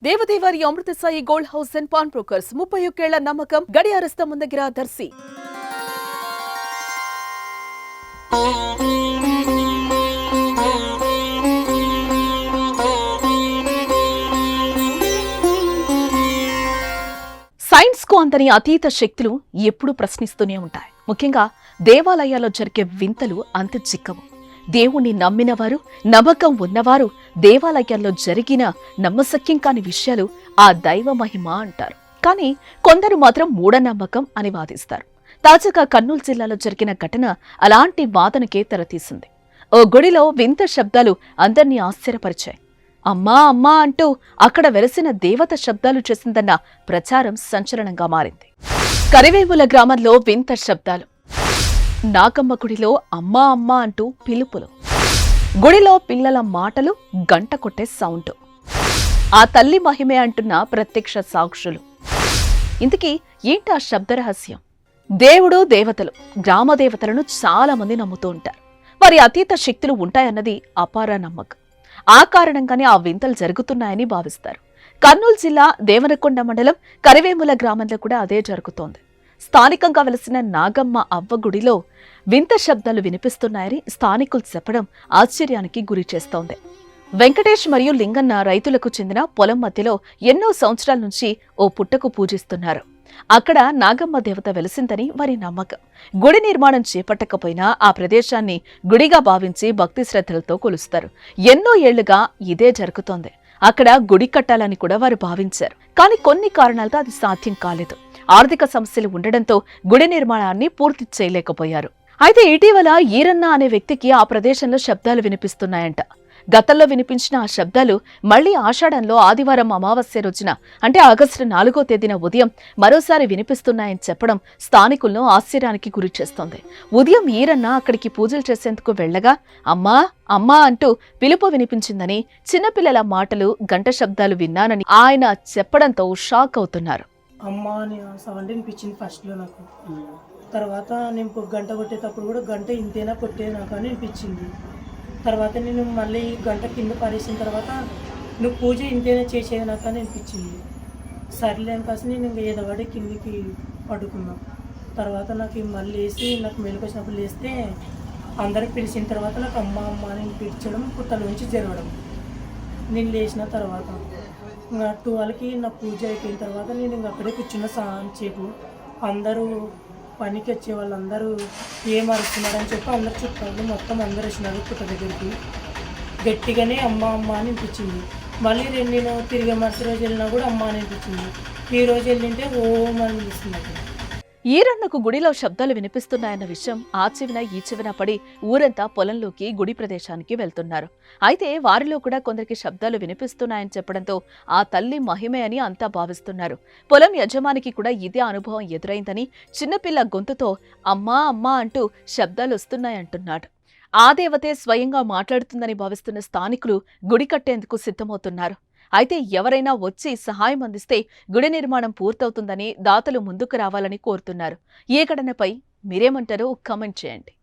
దేవదేవారి Amruthasai gold house and pawn brokers 31 ఏళ్ల నమ్మకం గడియారస్త ముందగిర Darsi. Science కు అంతని అతీత శక్తులు ఎప్పుడూ ప్రశ్నిస్తూనే ఉంటాయి. ముఖ్యంగా దేవాలయాల్లో జరిగే వింతలు అంత చిక్కవు. దేవుణ్ణి నమ్మినవారు, నమ్మకం ఉన్నవారు దేవాలయాల్లో జరిగిన నమ్మశక్యం కాని విషయాలు ఆ దైవ మహిమ అంటారు. కానీ కొందరు మాత్రం మూఢనమ్మకం అని వాదిస్తారు. తాజాగా కర్నూలు జిల్లాలో జరిగిన ఘటన అలాంటి వాదనకే తెరతీసింది. ఓ గుడిలో వింత శబ్దాలు అందర్నీ ఆశ్చర్యపరిచాయి. అమ్మా అమ్మా అంటూ అక్కడ వెలసిన దేవత శబ్దాలు చేసిందన్న ప్రచారం సంచలనంగా మారింది. కరివేముల గ్రామంలో వింత శబ్దాలు, నాగమ్మ గుడిలో అమ్మా అమ్మా అంటూ పిలుపులు, గుడిలో పిల్లల మాటలు, గంట కొట్టే సౌండ్, ఆ తల్లి మహిమే అంటున్న ప్రత్యక్ష సాక్షులు. ఇంతకీ ఏంటి ఆ శబ్ద రహస్యం? దేవుడు, దేవతలు, గ్రామ దేవతలను చాలా మంది నమ్ముతూ ఉంటారు. వారి అతీత శక్తులు ఉంటాయన్నది అపార నమ్మకం. ఆ కారణంగానే ఆ వింతలు జరుగుతున్నాయని భావిస్తారు. కర్నూలు జిల్లా దేవనకొండ మండలం కరివేముల గ్రామంలో కూడా అదే జరుగుతోంది. స్థానికంగా వెలసిన నాగమ్మ అవ్వ గుడిలో వింత శబ్దాలు వినిపిస్తున్నాయని స్థానికులు చెప్పడం ఆశ్చర్యానికి గురి చేస్తోంది. వెంకటేష్ మరియు లింగన్న రైతులకు చెందిన పొలం మధ్యలో ఎన్నో సంవత్సరాల నుంచి ఓ పుట్టకు పూజిస్తున్నారు. అక్కడ నాగమ్మ దేవత వెలిసిందని వారి నమ్మకం. గుడి నిర్మాణం చేపట్టకపోయినా ఆ ప్రదేశాన్ని గుడిగా భావించి భక్తి శ్రద్ధలతో కొలుస్తారు. ఎన్నో ఏళ్లుగా ఇదే జరుగుతోంది. అక్కడ గుడి కట్టాలని కూడా వారు భావించారు. కానీ కొన్ని కారణాలతో అది సాధ్యం కాలేదు. ఆర్థిక సమస్యలు ఉండడంతో గుడి నిర్మాణాన్ని పూర్తి చేయలేకపోయారు. అయితే ఇటీవల ఈరన్న అనే వ్యక్తికి ఆ ప్రదేశంలో శబ్దాలు వినిపిస్తున్నాయంట. గతంలో వినిపించిన ఆ శబ్దాలు మళ్లీ ఆషాఢంలో ఆదివారం అమావాస్య రోజున అంటే ఆగస్టు 4వ తేదీన ఉదయం మరోసారి వినిపిస్తున్నాయని చెప్పడం స్థానికులను ఆశ్చర్యానికి గురి చేస్తోంది. ఉదయం ఈరన్న అక్కడికి పూజలు చేసేందుకు వెళ్లగా అమ్మా అమ్మా అంటూ పిలుపు వినిపించిందని, చిన్నపిల్లల మాటలు, గంట శబ్దాలు విన్నానని ఆయన చెప్పడంతో షాక్ అవుతున్నారు. అమ్మ అని సౌండ్ వినిపించింది ఫస్ట్లో నాకు. తర్వాత నేను గంట కొట్టేటప్పుడు కూడా గంట ఇంతేనా కొట్టే నాకు అని అనిపించింది. తర్వాత నేను మళ్ళీ గంట కింద పడేసిన తర్వాత నువ్వు పూజ ఇంతేనా చేసేది నాకు అని అనిపించింది. సర్లే అని కాసి నేను ఏదవాడి కిందికి పడుకున్నాను. తర్వాత నాకు మళ్ళీ వేసి నాకు మెలకు వచ్చినప్పుడు లేస్తే అందరికి పిలిచిన తర్వాత నాకు అమ్మ అమ్మ అని పిలిచడం పుట్టలోంచి జరగడం. నేను లేచిన తర్వాత ఇంకా 12కి నా పూజ అయిపోయిన తర్వాత నేను ఇంక అక్కడే కూర్చున్న సేపు అందరూ పనికి వచ్చే వాళ్ళందరూ ఏం అరుస్తున్నారని చెప్పి అందరు చుట్టాలు మొత్తం అందరు వచ్చినారు పుట్ట దగ్గరికి. గట్టిగానే అమ్మ అమ్మ అని అనిపించింది. మళ్ళీ నేను తిరిగే మరుసటి రోజు వెళ్ళినా కూడా అమ్మ అని అనిపించింది. ఈ రోజు వెళ్ళింటే ఓం అని అనిపిస్తుంది. ఈరన్నకు గుడిలో శబ్దాలు వినిపిస్తున్నాయన్న విషయం ఆ చెవిన ఈ చెవిన పడి ఊరంతా పొలంలోకి గుడి ప్రదేశానికి వెళ్తున్నారు. అయితే వారిలో కూడా కొందరికి శబ్దాలు వినిపిస్తున్నాయని చెప్పడంతో ఆ తల్లి మహిమే అని అంతా భావిస్తున్నారు. పొలం యజమానికి కూడా ఇదే అనుభవం ఎదురైందని, చిన్నపిల్ల గొంతుతో అమ్మా అమ్మా అంటూ శబ్దాలు వస్తున్నాయంటున్నాడు. ఆ దేవతే స్వయంగా మాట్లాడుతుందని భావిస్తున్న స్థానికులు గుడి కట్టేందుకు సిద్ధమవుతున్నారు. అయితే ఎవరైనా వచ్చి సహాయం అందిస్తే గుడి నిర్మాణం పూర్తవుతుందని దాతలు ముందుకు రావాలని కోరుతున్నారు. ఈ ఘటనపై మీరేమంటారో కామెంట్ చేయండి.